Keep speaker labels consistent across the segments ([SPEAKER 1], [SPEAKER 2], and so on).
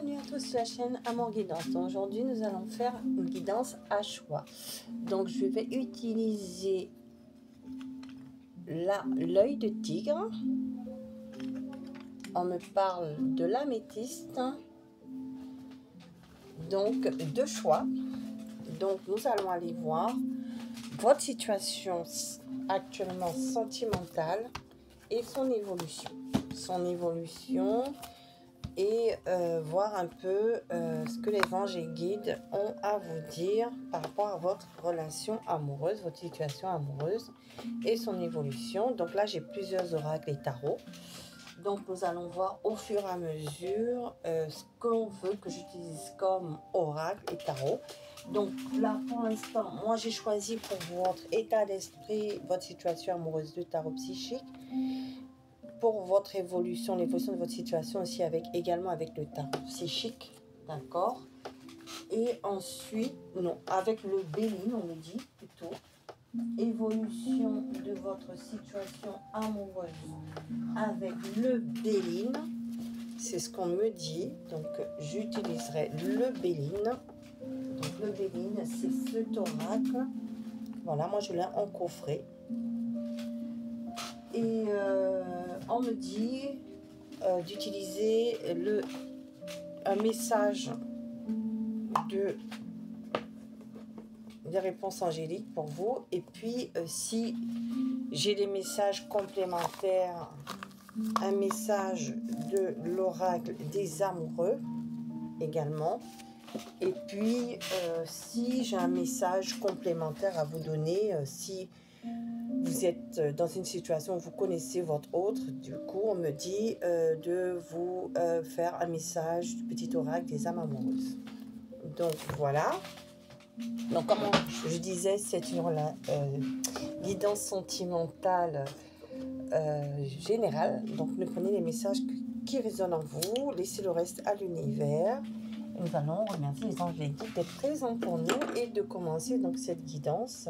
[SPEAKER 1] Bienvenue à tous sur la chaîne Amour Guidance. Aujourd'hui nous allons faire une guidance à choix. Donc je vais utiliser l'œil de tigre. On me parle de l'améthyste. Donc deux choix. Donc nous allons aller voir votre situation actuellement sentimentale et son évolution. Et voir un peu ce que les anges et guides ont à vous dire par rapport à votre relation amoureuse, votre situation amoureuse et son évolution. Donc là, j'ai plusieurs oracles et tarots. Donc nous allons voir au fur et à mesure ce qu'on veut que j'utilise comme oracle et tarot. Donc là, pour l'instant, moi j'ai choisi pour votre état d'esprit, votre situation amoureuse, le tarot psychique. Pour votre évolution, l'évolution de votre situation aussi également avec le tarot psychique, d'accord. Et ensuite, non, avec le Béline, on me dit plutôt, évolution de votre situation amoureuse avec le Béline, c'est ce qu'on me dit, donc j'utiliserai le Béline. Donc le Béline, c'est cet oracle, voilà, moi je l'ai en coffret. Et on me dit d'utiliser un message des réponses angéliques pour vous. Et puis, si j'ai des messages complémentaires, un message de l'oracle des amoureux également. Et puis, si j'ai un message complémentaire à vous donner, si vous êtes dans une situation où vous connaissez votre autre, du coup, on me dit de vous faire un message du petit oracle des âmes amoureuses. Donc, voilà. Donc, comme je disais, c'est une guidance sentimentale générale. Donc, ne prenez les messages qui résonnent en vous, laissez le reste à l'univers. Nous allons remercier les anges d'être présents pour nous et de commencer donc cette guidance.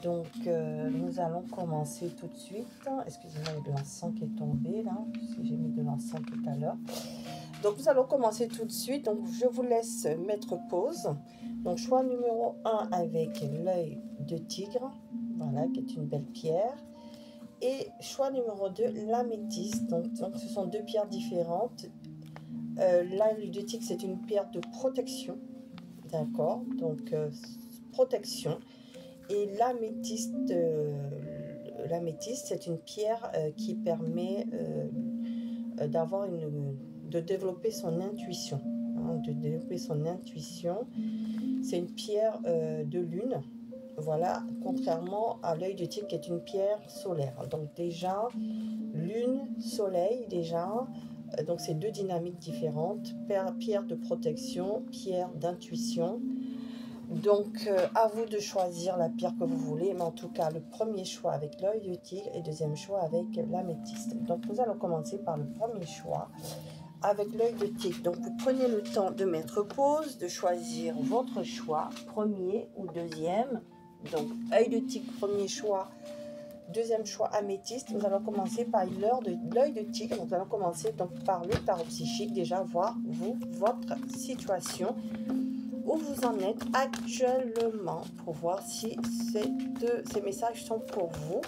[SPEAKER 1] Donc, nous allons commencer tout de suite. Excusez-moi, il y a de l'encens qui est tombé là, puisque j'ai mis de l'encens tout à l'heure. Donc, nous allons commencer tout de suite. Donc, je vous laisse mettre pause. Donc, choix numéro 1 avec l'œil de tigre, voilà, qui est une belle pierre. Et choix numéro 2, l'améthyste. Donc, ce sont deux pierres différentes. L'œil de tigre, c'est une pierre de protection. D'accord, donc protection. Et l'améthyste, c'est une pierre qui permet de développer son intuition. C'est une pierre de lune, voilà, contrairement à l'œil de tigre qui est une pierre solaire. Donc déjà, lune, soleil, donc c'est deux dynamiques différentes. Pierre de protection, pierre d'intuition. Donc, à vous de choisir la pierre que vous voulez, mais en tout cas, le premier choix avec l'œil de tigre et deuxième choix avec l'améthyste. Donc, nous allons commencer par le premier choix avec l'œil de tigre. Donc, vous prenez le temps de mettre pause, de choisir votre choix, premier ou deuxième. Donc, œil de tigre, premier choix, deuxième choix, améthyste. Nous allons commencer par l'œil de tigre. Nous allons commencer donc par le tarot psychique, déjà voir votre situation, où vous en êtes actuellement, pour voir si ces messages sont pour vous.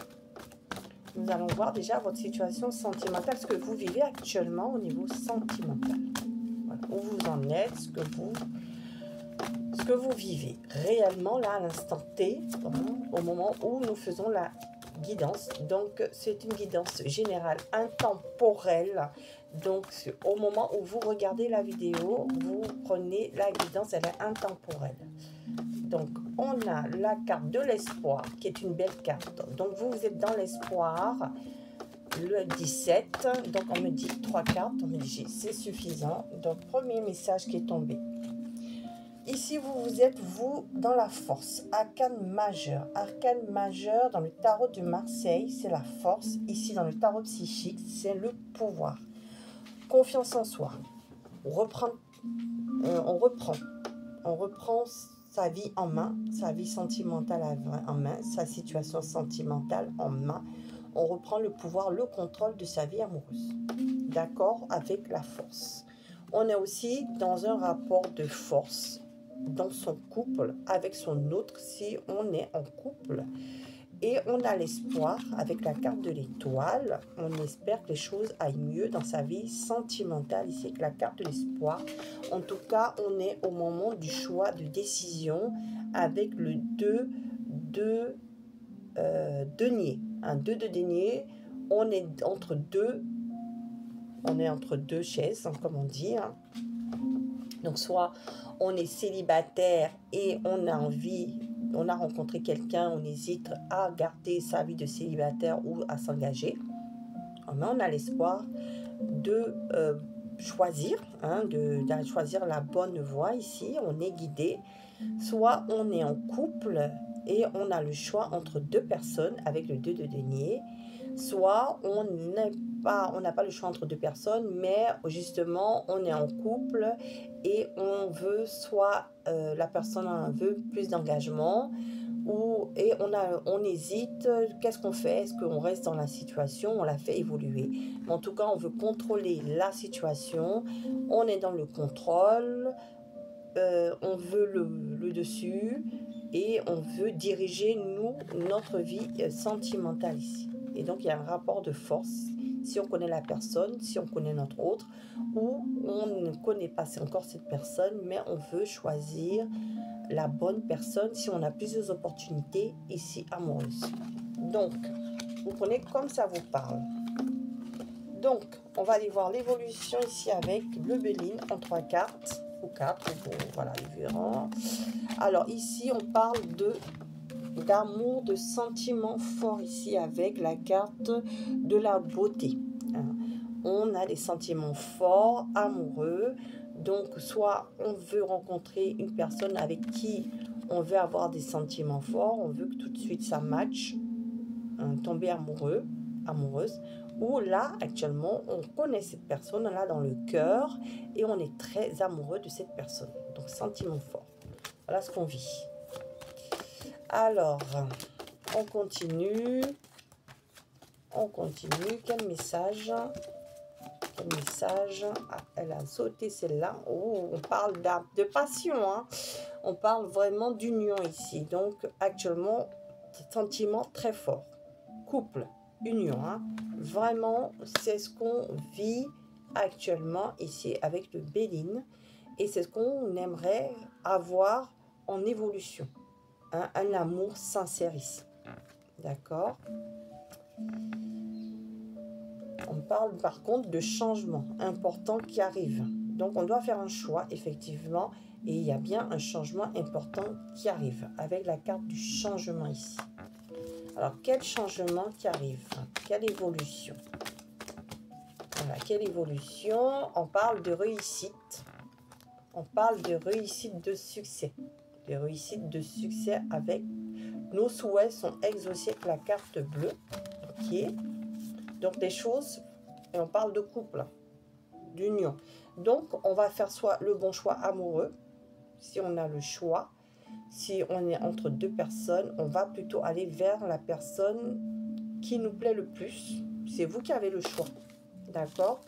[SPEAKER 1] Nous allons voir déjà votre situation sentimentale, ce que vous vivez actuellement au niveau sentimental. Voilà, où vous en êtes, ce que vous vivez réellement là à l'instant T, au moment où nous faisons la guidance. Donc c'est une guidance générale intemporelle. Donc au moment où vous regardez la vidéo, vous prenez la guidance, elle est intemporelle. Donc on a la carte de l'espoir qui est une belle carte. Donc vous êtes dans l'espoir, le 17. Donc on me dit 3 cartes, on me dit c'est suffisant. Donc premier message qui est tombé. Ici, vous êtes, dans la force. Arcane majeur. Arcane majeur, dans le tarot de Marseille, c'est la force. Ici, dans le tarot psychique, c'est le pouvoir. Confiance en soi. On reprend sa vie en main, sa vie sentimentale en main, sa situation sentimentale en main. On reprend le pouvoir, le contrôle de sa vie amoureuse. D'accord? Avec la force. On est aussi dans un rapport de force dans son couple avec son autre si on est en couple. Et on a l'espoir, avec la carte de l'étoile, on espère que les choses aillent mieux dans sa vie sentimentale. Ici, avec la carte de l'espoir, en tout cas, on est au moment du choix de décision avec le 2 de denier. Un 2 de denier, on est entre deux chaises, hein, comme on dit. Hein. Donc, soit on est célibataire et on a envie, on a rencontré quelqu'un, on hésite à garder sa vie de célibataire ou à s'engager. Mais on a l'espoir de choisir, hein, de choisir la bonne voie ici. On est guidé. Soit on est en couple et on a le choix entre deux personnes avec le 2 de denier. Soit on n'a pas le choix entre deux personnes, mais justement, on est en couple et on veut soit la personne veut plus d'engagement et on hésite, qu'est-ce qu'on fait? Est-ce qu'on reste dans la situation? On la fait évoluer. Mais en tout cas, on veut contrôler la situation, on est dans le contrôle, on veut le dessus et on veut diriger, notre vie sentimentale ici. Et donc, il y a un rapport de force, si on connaît la personne, si on connaît notre autre, ou on ne connaît pas encore cette personne, mais on veut choisir la bonne personne si on a plusieurs opportunités ici amoureuses. Donc, vous prenez comme ça vous parle. Donc, on va aller voir l'évolution ici avec le Béline en 3 cartes, ou 4, voilà, différents. Alors, ici, on parle d'amour, de sentiments forts ici avec la carte de la beauté. On a des sentiments forts, amoureux. Donc, soit on veut rencontrer une personne avec qui on veut avoir des sentiments forts, on veut que tout de suite ça matche, tomber amoureuse. Ou là, actuellement, on connaît cette personne là dans le cœur et on est très amoureux de cette personne. Donc, sentiments forts. Voilà ce qu'on vit. Alors, on continue. Quel message? Ah, elle a sauté celle-là. Oh, on parle de passion. Hein. On parle vraiment d'union ici. Donc, actuellement, sentiment très fort. Couple, union. Hein. Vraiment, c'est ce qu'on vit actuellement ici avec le Béline. Et c'est ce qu'on aimerait avoir en évolution. Hein, un amour sincère ici. D'accord? On parle par contre de changements importants qui arrivent. Donc on doit faire un choix effectivement et il y a bien un changement important qui arrive avec la carte du changement ici. Alors quel changement qui arrive? Quelle évolution? Voilà, quelle évolution? On parle de réussite. On parle de réussite de succès. De réussite de succès avec nos souhaits sont exaucés avec la carte bleue. Ok. Donc, des choses, et on parle de couple, d'union. Donc, on va faire soit le bon choix amoureux, si on a le choix. Si on est entre deux personnes, on va plutôt aller vers la personne qui nous plaît le plus. C'est vous qui avez le choix, d'accord?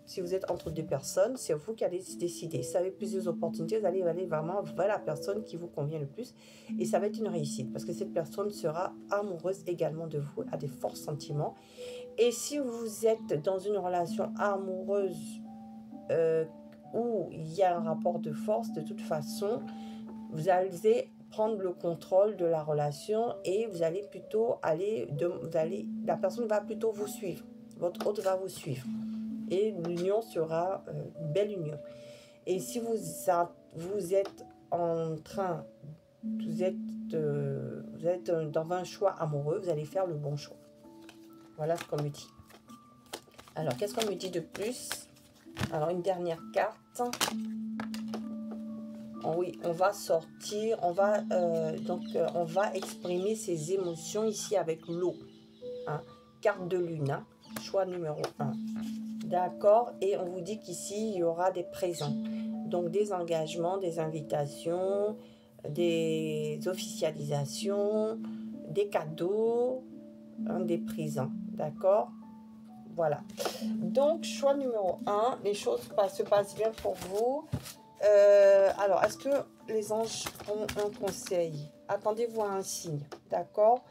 [SPEAKER 1] Si vous êtes entre deux personnes, c'est vous qui allez décider. Si vous avez plusieurs opportunités, vous allez aller vraiment vers la personne qui vous convient le plus. Et ça va être une réussite, parce que cette personne sera amoureuse également de vous, a des forts sentiments. Et si vous êtes dans une relation amoureuse où il y a un rapport de force, de toute façon, vous allez prendre le contrôle de la relation et vous allez plutôt la personne va plutôt vous suivre. Votre autre va vous suivre. Et l'union sera une belle union. Et si vous êtes dans un choix amoureux, vous allez faire le bon choix. Voilà ce qu'on me dit. Alors, qu'est-ce qu'on me dit de plus? Alors, une dernière carte. Oh oui, on va sortir, on va exprimer ses émotions ici avec l'eau. Hein. Carte de lune, hein. Choix numéro 1. D'accord? Et on vous dit qu'ici, il y aura des présents. Donc, des engagements, des invitations, des officialisations, des cadeaux, des présents. D'accord? Voilà. Donc, choix numéro 1, les choses se passent bien pour vous. Alors, est-ce que les anges ont un conseil? Attendez-vous à un signe, d'accord?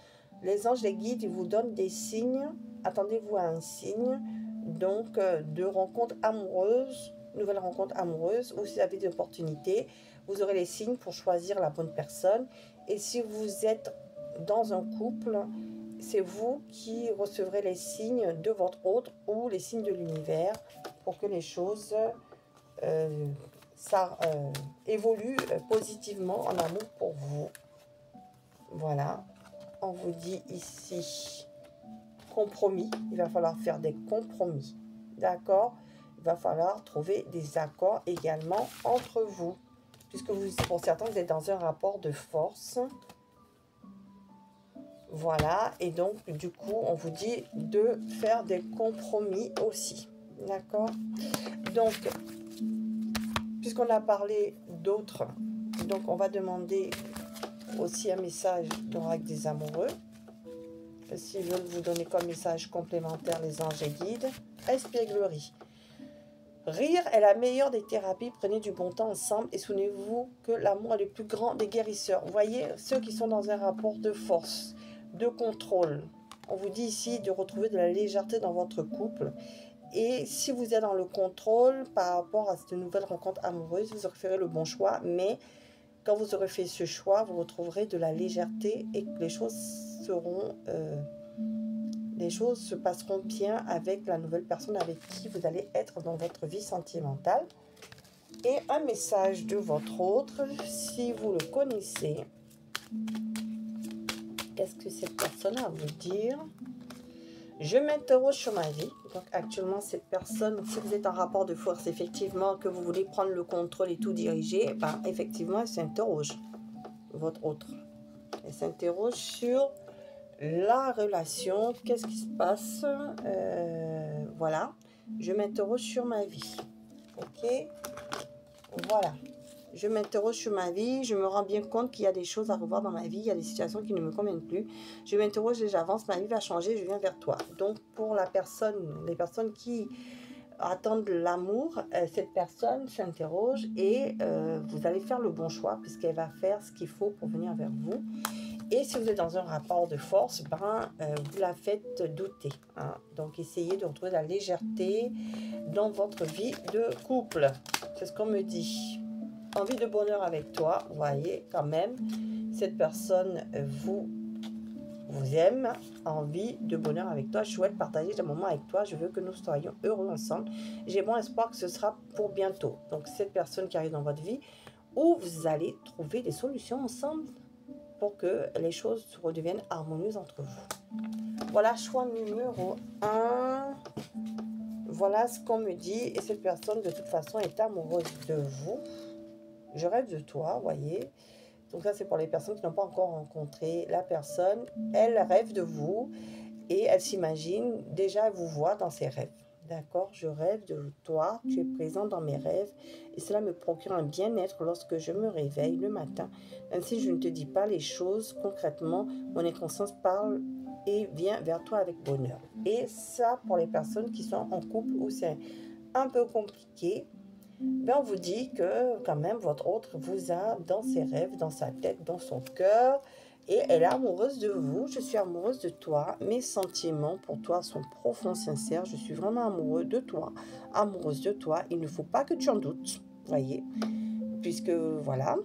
[SPEAKER 1] Les anges, les guides, ils vous donnent des signes. Attendez-vous à un signe, donc, de rencontre amoureuse, nouvelle rencontre amoureuse, ou si vous avez des opportunités, vous aurez les signes pour choisir la bonne personne. Et si vous êtes dans un couple, c'est vous qui recevrez les signes de votre hôte ou les signes de l'univers pour que les choses évoluent positivement en amour pour vous. Voilà, on vous dit ici compromis, il va falloir faire des compromis, d'accord? Il va falloir trouver des accords également entre vous, puisque vous, pour certains, vous êtes dans un rapport de force. Voilà, et donc, du coup, on vous dit de faire des compromis aussi, d'accord? Donc, puisqu'on a parlé d'autres, donc on va demander aussi un message d'oracle des amoureux. S'ils veulent vous donner comme message complémentaire les anges et guides. Espièglerie. Rire est la meilleure des thérapies. Prenez du bon temps ensemble et souvenez-vous que l'amour est le plus grand des guérisseurs. Vous voyez, ceux qui sont dans un rapport de force, de contrôle. On vous dit ici de retrouver de la légèreté dans votre couple. Et si vous êtes dans le contrôle par rapport à cette nouvelle rencontre amoureuse, vous aurez fait le bon choix. Mais quand vous aurez fait ce choix, vous retrouverez de la légèreté et que les choses se passeront bien avec la nouvelle personne avec qui vous allez être dans votre vie sentimentale. Et un message de votre autre, si vous le connaissez. Qu'est-ce que cette personne a à vous dire? Je m'interroge sur ma vie. Donc actuellement, cette personne, si vous êtes en rapport de force, effectivement, que vous voulez prendre le contrôle et tout diriger, ben, effectivement, elle s'interroge, votre autre. Elle s'interroge sur la relation, qu'est-ce qui se passe, voilà. Je m'interroge sur ma vie, ok, voilà. Je m'interroge sur ma vie, je me rends bien compte qu'il y a des choses à revoir dans ma vie, il y a des situations qui ne me conviennent plus. Je m'interroge et j'avance, ma vie va changer, je viens vers toi. Donc pour les personnes qui attendent l'amour, cette personne s'interroge et vous allez faire le bon choix puisqu'elle va faire ce qu'il faut pour venir vers vous. Et si vous êtes dans un rapport de force, vous la faites douter. Hein. Donc essayez de retrouver la légèreté dans votre vie de couple. C'est ce qu'on me dit. Envie de bonheur avec toi, vous voyez, quand même, cette personne vous aime, envie de bonheur avec toi. Je souhaite partager des moments avec toi. Je veux que nous soyons heureux ensemble. J'ai bon espoir que ce sera pour bientôt. Donc, cette personne qui arrive dans votre vie, où vous allez trouver des solutions ensemble pour que les choses redeviennent harmonieuses entre vous. Voilà, choix numéro 1. Voilà ce qu'on me dit. Et cette personne, de toute façon, est amoureuse de vous. Je rêve de toi, voyez. Donc ça, c'est pour les personnes qui n'ont pas encore rencontré la personne. Elle rêve de vous et elle s'imagine, déjà, elle vous voit dans ses rêves. D'accord? Je rêve de toi, tu es présent dans mes rêves et cela me procure un bien-être lorsque je me réveille le matin. Même si je ne te dis pas les choses concrètement, mon inconscience parle et vient vers toi avec bonheur. Et ça, pour les personnes qui sont en couple où c'est un peu compliqué, on vous dit que quand même votre autre vous a dans ses rêves, dans sa tête, dans son cœur et elle est amoureuse de vous. Je suis amoureuse de toi, mes sentiments pour toi sont profonds, sincères, je suis vraiment amoureux de toi, amoureuse de toi, il ne faut pas que tu en doutes, voyez, puisque voilà,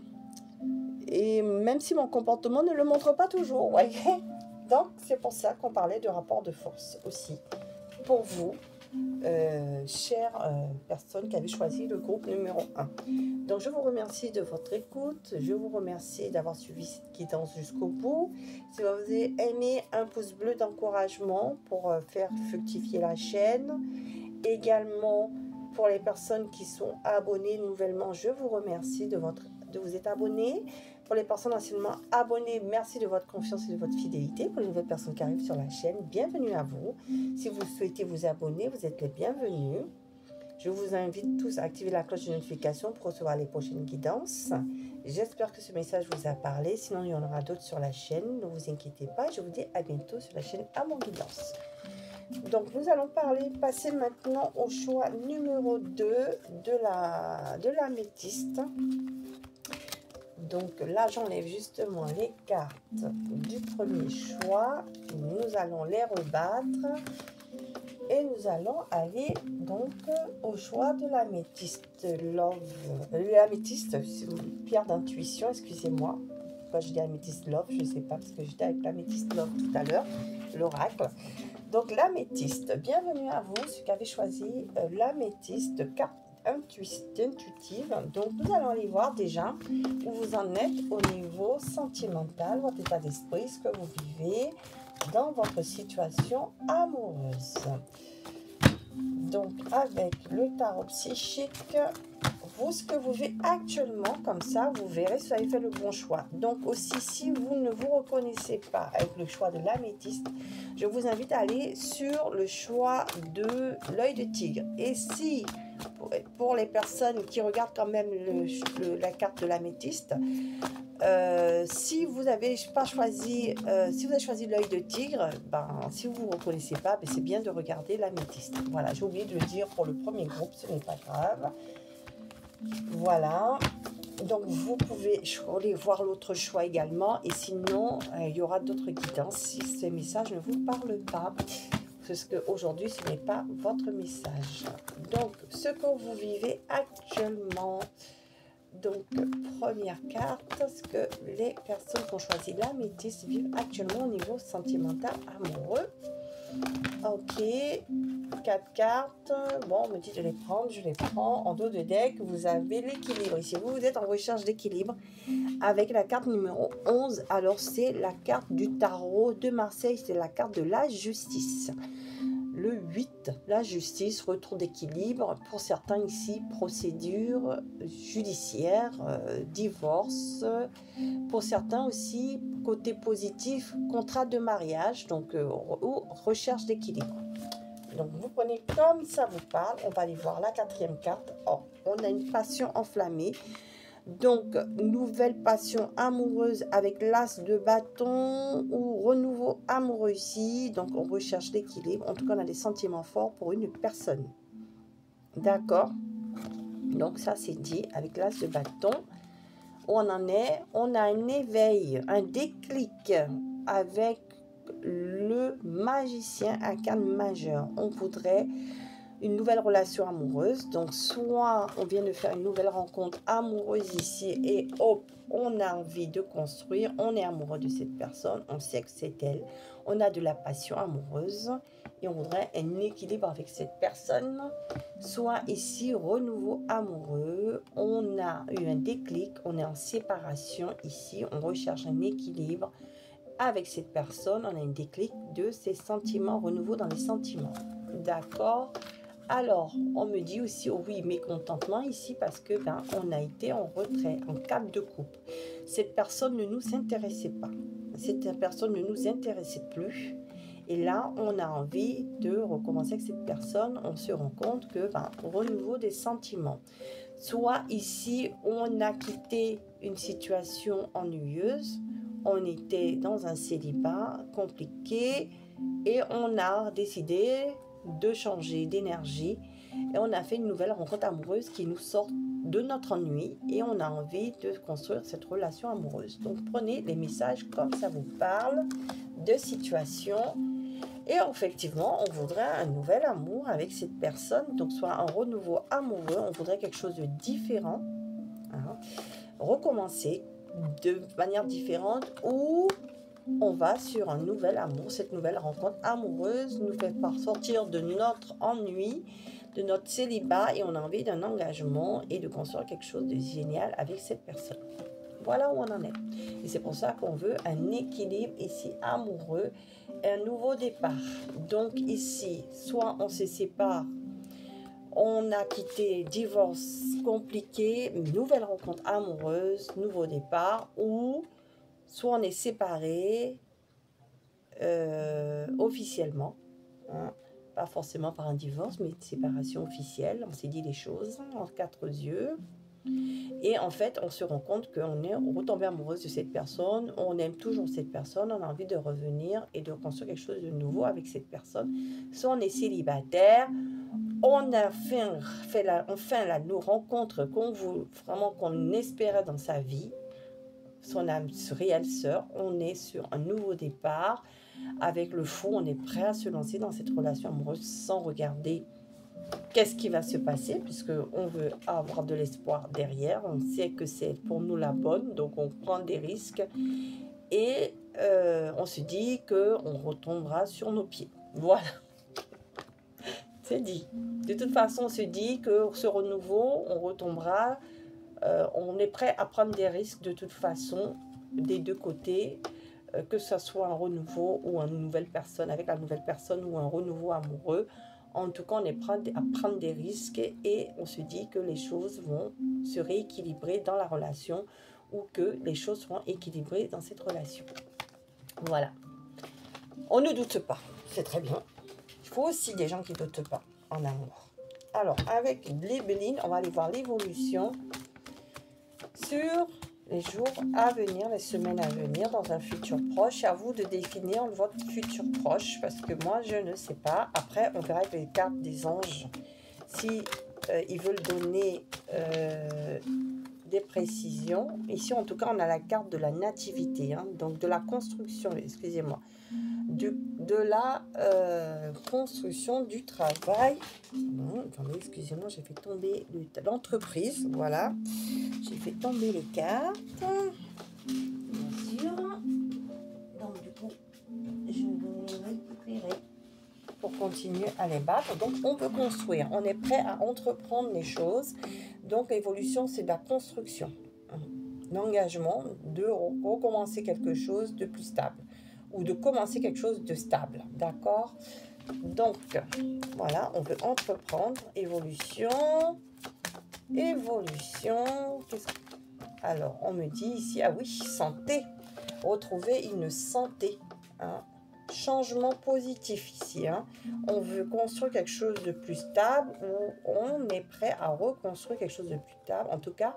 [SPEAKER 1] et même si mon comportement ne le montre pas toujours, voyez, donc c'est pour ça qu'on parlait de rapport de force aussi, pour vous. Chère personne qui avait choisi le groupe numéro 1. Donc je vous remercie de votre écoute, je vous remercie d'avoir suivi cette guidance jusqu'au bout. Si vous avez aimé, un pouce bleu d'encouragement pour faire fructifier la chaîne. Également pour les personnes qui sont abonnées nouvellement, je vous remercie de vous être abonnés. Pour les personnes anciennement abonnées, merci de votre confiance et de votre fidélité. Pour les nouvelles personnes qui arrivent sur la chaîne, bienvenue à vous. Si vous souhaitez vous abonner, vous êtes les bienvenus. Je vous invite tous à activer la cloche de notification pour recevoir les prochaines guidances. J'espère que ce message vous a parlé. Sinon, il y en aura d'autres sur la chaîne. Ne vous inquiétez pas. Je vous dis à bientôt sur la chaîne Amour Guidance. Donc, nous allons passer maintenant au choix numéro 2 de l'améthyste. Donc là, j'enlève justement les cartes du premier choix. Nous allons les rebattre. Et nous allons aller donc au choix de l'améthyste love. L'améthyste, c'est une pierre d'intuition, excusez-moi. Pourquoi je dis améthyste love, je ne sais pas, parce que j'étais avec l'améthyste love tout à l'heure, l'oracle. Donc l'améthyste, bienvenue à vous, ceux qui avez choisi l'améthyste, carte intuitive. Donc nous allons aller voir déjà où vous en êtes au niveau sentimental, votre état d'esprit, ce que vous vivez dans votre situation amoureuse. Donc avec le tarot psychique, vous, ce que vous vivez actuellement, comme ça, vous verrez si vous avez fait le bon choix. Donc aussi, si vous ne vous reconnaissez pas avec le choix de l'améthyste, je vous invite à aller sur le choix de l'œil de tigre. Et si, pour les personnes qui regardent quand même la carte de l'améthyste, si vous n'avez pas choisi, si vous avez choisi l'œil de tigre, si vous ne vous reconnaissez pas, c'est bien de regarder l'améthyste. Voilà, j'ai oublié de le dire pour le premier groupe, ce n'est pas grave. Voilà, donc vous pouvez aller voir l'autre choix également, et sinon, il y aura d'autres guidances si ces messages ne vous parlent pas, parce qu'aujourd'hui, ce n'est pas votre message. Donc, ce que vous vivez actuellement. Donc, première carte, ce que les personnes qui ont choisi l'améthyste vivent actuellement au niveau sentimental amoureux. Ok, 4 cartes. Bon, on me dit de les prendre, je les prends. En dos de deck, vous avez l'équilibre. Ici, vous êtes en recherche d'équilibre avec la carte numéro 11. Alors, c'est la carte du tarot de Marseille, c'est la carte de la justice. Le 8, la justice, retour d'équilibre. Pour certains ici, procédure judiciaire, divorce. Pour certains aussi, côté positif, contrat de mariage, donc ou recherche d'équilibre. Donc vous prenez comme ça vous parle. On va aller voir la quatrième carte. Oh, on a une passion enflammée. Donc, nouvelle passion amoureuse avec l'as de bâton ou renouveau amoureux ici. Donc, on recherche l'équilibre. En tout cas, on a des sentiments forts pour une personne. D'accord? Donc, ça, c'est dit avec l'as de bâton. Où on en est? On a un éveil, un déclic avec le magicien arcane majeur. On voudrait une nouvelle relation amoureuse, donc soit on vient de faire une nouvelle rencontre amoureuse ici et hop, on a envie de construire, on est amoureux de cette personne, on sait que c'est elle, on a de la passion amoureuse et on voudrait un équilibre avec cette personne, soit ici renouveau amoureux, on a eu un déclic, on est en séparation ici, on recherche un équilibre avec cette personne, on a un déclic de ses sentiments, renouveau dans les sentiments, d'accord? Alors, on me dit aussi, oh oui, mécontentement ici parce que on a été en retrait, en cap de coupe. Cette personne ne nous intéressait pas. Cette personne ne nous intéressait plus. Et là, on a envie de recommencer avec cette personne. On se rend compte que, renouveau des sentiments. Soit ici, on a quitté une situation ennuyeuse. On était dans un célibat compliqué et on a décidé de changer d'énergie et on a fait une nouvelle rencontre amoureuse qui nous sort de notre ennui et on a envie de construire cette relation amoureuse. Donc prenez les messages comme ça vous parle de situation et effectivement on voudrait un nouvel amour avec cette personne, donc soit un renouveau amoureux, on voudrait quelque chose de différent, recommencer de manière différente ou on va sur un nouvel amour. Cette nouvelle rencontre amoureuse nous fait sortir de notre ennui, de notre célibat et on a envie d'un engagement et de construire quelque chose de génial avec cette personne. Voilà où on en est. Et c'est pour ça qu'on veut un équilibre ici amoureux, un nouveau départ. Donc ici, soit on se sépare, on a quitté, divorce compliqué, nouvelle rencontre amoureuse, nouveau départ, ou soit on est séparés officiellement, pas forcément par un divorce, mais une séparation officielle, on s'est dit les choses en 4 yeux. Et en fait, on se rend compte qu'on est retombé amoureuse de cette personne, on aime toujours cette personne, on a envie de revenir et de construire quelque chose de nouveau avec cette personne. Soit on est célibataire, on a fait la rencontre vraiment qu'on espérait dans sa vie, son âme réelle sœur, on est sur un nouveau départ. Avec le fou, on est prêt à se lancer dans cette relation amoureuse sans regarder qu'est-ce qui va se passer, puisqu'on veut avoir de l'espoir derrière. On sait que c'est pour nous la bonne, donc on prend des risques. Et on se dit qu'on retombera sur nos pieds. Voilà. C'est dit. De toute façon, on se dit que ce renouveau, on retombera. On est prêt à prendre des risques de toute façon, des deux côtés. Que ce soit un renouveau ou une nouvelle personne, avec la nouvelle personne ou un renouveau amoureux. En tout cas, on est prêt à prendre des risques et on se dit que les choses vont se rééquilibrer dans la relation ou que les choses seront équilibrées dans cette relation. Voilà. On ne doute pas, c'est très bien. Il faut aussi des gens qui ne doutent pas en amour. Alors, avec les Béline, on va aller voir l'évolution sur les jours à venir, les semaines à venir, dans un futur proche. À vous de définir votre futur proche, parce que moi, je ne sais pas. Après, on verra avec les cartes des anges, si ils veulent donner des précisions. Ici, en tout cas, on a la carte de la nativité, hein, donc de la construction, excusez-moi, de la construction du travail. Non, attendez, excusez-moi, j'ai fait tomber l'entreprise, voilà. J'ai fait tomber les cartes, bien sûr. Donc, du coup, je vais récupérer pour continuer à les battre. Donc, on peut construire. On est prêt à entreprendre les choses. Donc, l'évolution, c'est de la construction. L'engagement de recommencer quelque chose de plus stable ou de commencer quelque chose de stable. D'accord? Donc, voilà, on veut entreprendre. Évolution. Alors, on me dit ici, ah oui, santé. Retrouver une santé. Hein. Changement positif ici. Hein. On veut construire quelque chose de plus stable ou on est prêt à reconstruire quelque chose de plus stable. En tout cas,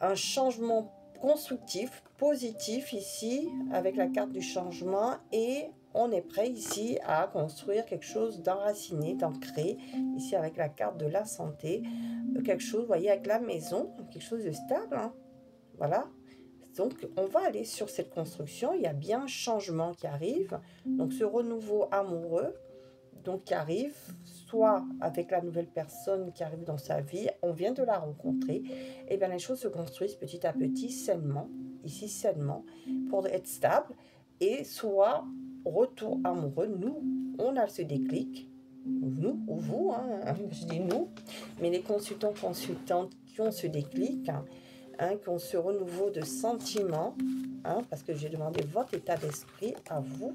[SPEAKER 1] un changement constructif, positif ici, avec la carte du changement. Et on est prêt ici à construire quelque chose d'enraciné, d'ancré. Ici, avec la carte de la santé. Quelque chose, vous voyez, avec la maison, quelque chose de stable. Hein. Voilà. Donc, on va aller sur cette construction. Il y a bien un changement qui arrive. Donc, ce renouveau amoureux, donc qui arrive, soit avec la nouvelle personne qui arrive dans sa vie, on vient de la rencontrer, et bien les choses se construisent petit à petit, sainement, ici sainement, pour être stable, et soit retour amoureux, nous, on a ce déclic, nous ou vous, hein, je dis nous, mais les consultants, consultantes qui ont ce déclic, hein, qui ont ce renouveau de sentiments, hein, parce que j'ai demandé votre état d'esprit à vous.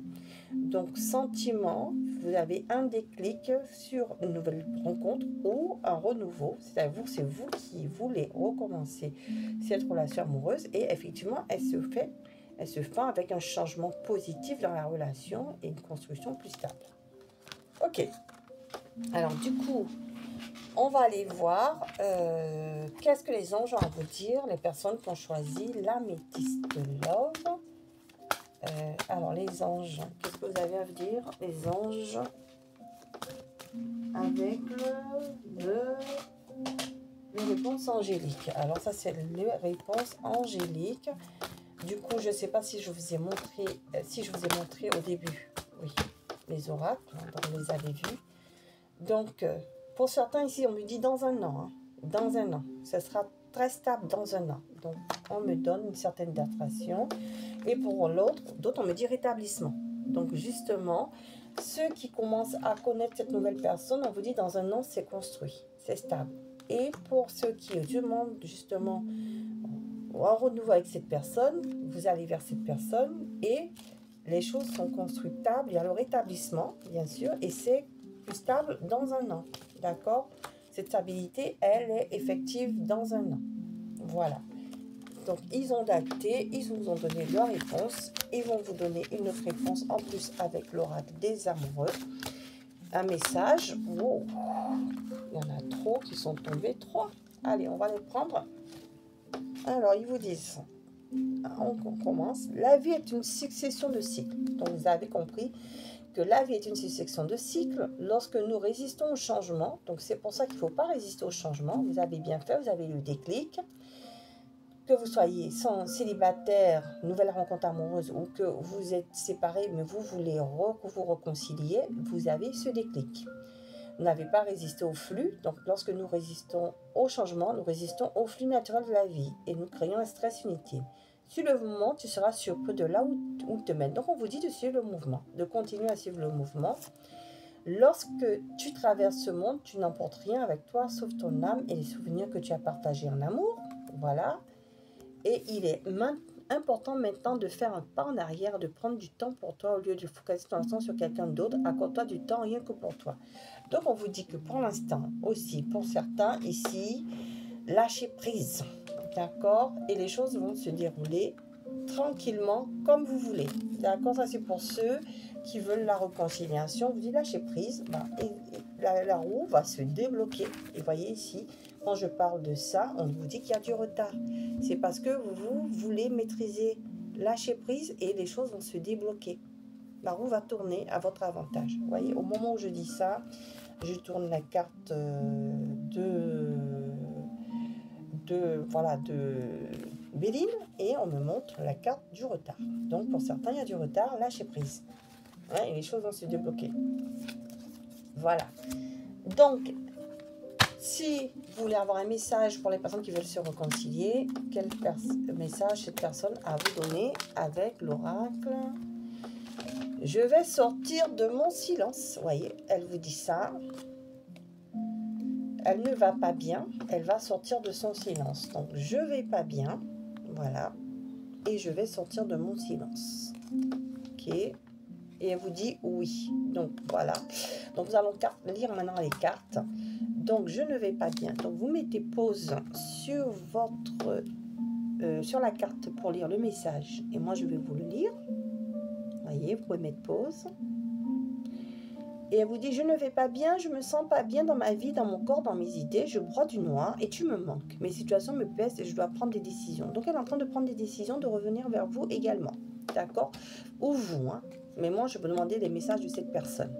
[SPEAKER 1] Donc, sentiment, vous avez un déclic sur une nouvelle rencontre ou un renouveau. C'est vous qui voulez recommencer cette relation amoureuse et effectivement, elle se fait avec un changement positif dans la relation et une construction plus stable. Ok. Alors, du coup, on va aller voir qu'est-ce que les anges ont à vous dire, les personnes qui ont choisi l'améthyste love. Alors, les anges, qu'est-ce que vous avez à dire, les anges, avec les réponses angéliques. Alors, ça, c'est les réponses angéliques. Du coup, je ne sais pas si je vous ai montré, au début, oui, les oracles, donc vous les avez vus. Donc, pour certains ici, on me dit dans un an. Hein, dans un an. Ça sera très stable dans un an. Donc, on me donne une certaine d'attraction. Et pour d'autres, on me dit rétablissement. Donc, justement, ceux qui commencent à connaître cette nouvelle personne, on vous dit dans un an, c'est construit. C'est stable. Et pour ceux qui demandent justement un renouveau avec cette personne, vous allez vers cette personne et les choses sont constructables. Il y a le rétablissement, bien sûr, et c'est plus stable dans un an. D'accord? Cette stabilité, elle est effective dans un an. Voilà. Donc, ils ont daté, ils vous ont donné leur réponse. Ils vont vous donner une autre réponse en plus avec l'oracle des amoureux. Un message. Wow. Il y en a trop qui sont tombés. 3. Allez, on va les prendre. Alors, ils vous disent, on commence. La vie est une succession de cycles. Donc, vous avez compris que la vie est une succession de cycles. Lorsque nous résistons au changement, donc c'est pour ça qu'il ne faut pas résister au changement. Vous avez bien fait, vous avez eu le déclic. Que vous soyez célibataire, nouvelle rencontre amoureuse, ou que vous êtes séparés, mais vous voulez vous réconcilier, vous avez ce déclic. Vous n'avez pas résisté au flux. Donc, lorsque nous résistons au changement, nous résistons au flux naturel de la vie et nous créons un stress inutile. Suis le mouvement, tu seras sûr peu de là où te mène. Donc, on vous dit de suivre le mouvement, de continuer à suivre le mouvement. Lorsque tu traverses ce monde, tu n'emportes rien avec toi, sauf ton âme et les souvenirs que tu as partagés en amour. Voilà. Et il est important maintenant de faire un pas en arrière, de prendre du temps pour toi au lieu de focaliser ton attention sur quelqu'un d'autre. Accorde-toi du temps rien que pour toi. Donc, on vous dit que pour l'instant, aussi, pour certains, ici, lâchez prise. D'accord? Et les choses vont se dérouler tranquillement, comme vous voulez. D'accord? Ça, c'est pour ceux qui veulent la réconciliation. Vous dites lâchez prise. Et la roue va se débloquer. Et voyez ici, quand je parle de ça, on vous dit qu'il y a du retard. C'est parce que vous voulez maîtriser, lâcher prise et les choses vont se débloquer. La roue va tourner à votre avantage. Vous voyez, au moment où je dis ça, je tourne la carte de Béline et on me montre la carte du retard. Donc pour certains, il y a du retard, lâchez prise. Et les choses vont se débloquer. Voilà. Donc, si vous voulez avoir un message pour les personnes qui veulent se réconcilier, quel message cette personne a à vous donner avec l'oracle? Je vais sortir de mon silence. Vous voyez, elle vous dit ça. Elle ne va pas bien. Elle va sortir de son silence. Donc, je vais pas bien. Voilà. Et je vais sortir de mon silence. Ok. Et elle vous dit oui. Donc, voilà. Donc, nous allons lire maintenant les cartes. Donc, je ne vais pas bien. Donc, vous mettez pause sur sur la carte pour lire le message. Et moi, je vais vous le lire. Voyez, vous pouvez mettre pause. Et elle vous dit, je ne vais pas bien, je me sens pas bien dans ma vie, dans mon corps, dans mes idées, je broie du noir et tu me manques. Mes situations me pèsent et je dois prendre des décisions. Donc, elle est en train de prendre des décisions, de revenir vers vous également. D'accord? Ou vous, hein. Mais moi, je peux demander les messages de cette personne.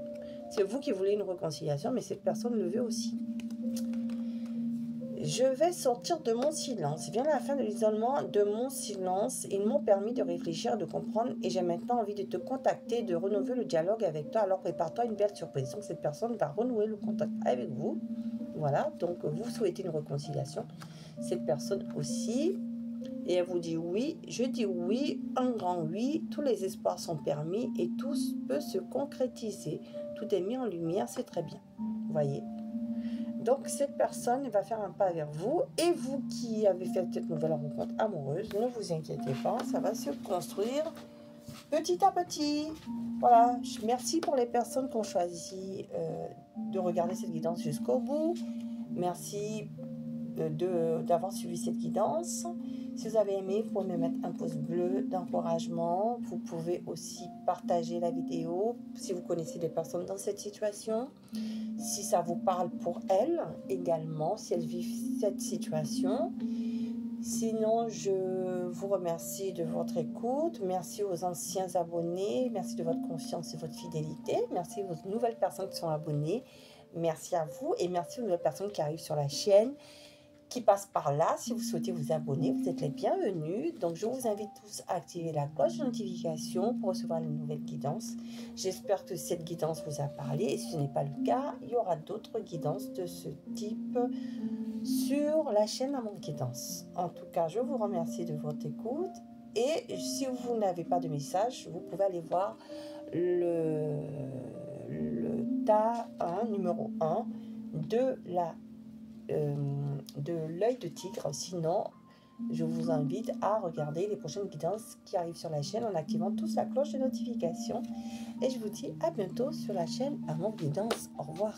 [SPEAKER 1] C'est vous qui voulez une réconciliation, mais cette personne le veut aussi. Je vais sortir de mon silence. Vient la fin de l'isolement de mon silence. Ils m'ont permis de réfléchir, de comprendre et j'ai maintenant envie de te contacter, de renouveler le dialogue avec toi. Alors prépare-toi une belle surprise. Donc cette personne va renouer le contact avec vous. Voilà, donc vous souhaitez une réconciliation. Cette personne aussi. Et elle vous dit oui. Je dis oui, un grand oui. Tous les espoirs sont permis et tout peut se concrétiser. Tout est mis en lumière, c'est très bien. Vous voyez? Donc, cette personne va faire un pas vers vous. Et vous qui avez fait cette nouvelle rencontre amoureuse, ne vous inquiétez pas, ça va se construire petit à petit. Voilà, merci pour les personnes qui ont choisi de regarder cette guidance jusqu'au bout. Merci d'avoir suivi cette guidance. Si vous avez aimé, vous pouvez me mettre un pouce bleu d'encouragement. Vous pouvez aussi partager la vidéo si vous connaissez des personnes dans cette situation. Si ça vous parle pour elles également, si elles vivent cette situation. Sinon, je vous remercie de votre écoute. Merci aux anciens abonnés. Merci de votre confiance et votre fidélité. Merci aux nouvelles personnes qui sont abonnées. Merci à vous et merci aux nouvelles personnes qui arrivent sur la chaîne, qui passent par là. Si vous souhaitez vous abonner, vous êtes les bienvenus. Donc, je vous invite tous à activer la cloche de notification pour recevoir les nouvelles guidances. J'espère que cette guidance vous a parlé. Et si ce n'est pas le cas, il y aura d'autres guidances de ce type sur la chaîne Amour Guidance. En tout cas, je vous remercie de votre écoute. Et si vous n'avez pas de message, vous pouvez aller voir le tas 1, numéro 1 de l'œil de tigre. Sinon, je vous invite à regarder les prochaines guidances qui arrivent sur la chaîne en activant tous la cloche de notification. Et je vous dis à bientôt sur la chaîne Amour Guidance. Au revoir.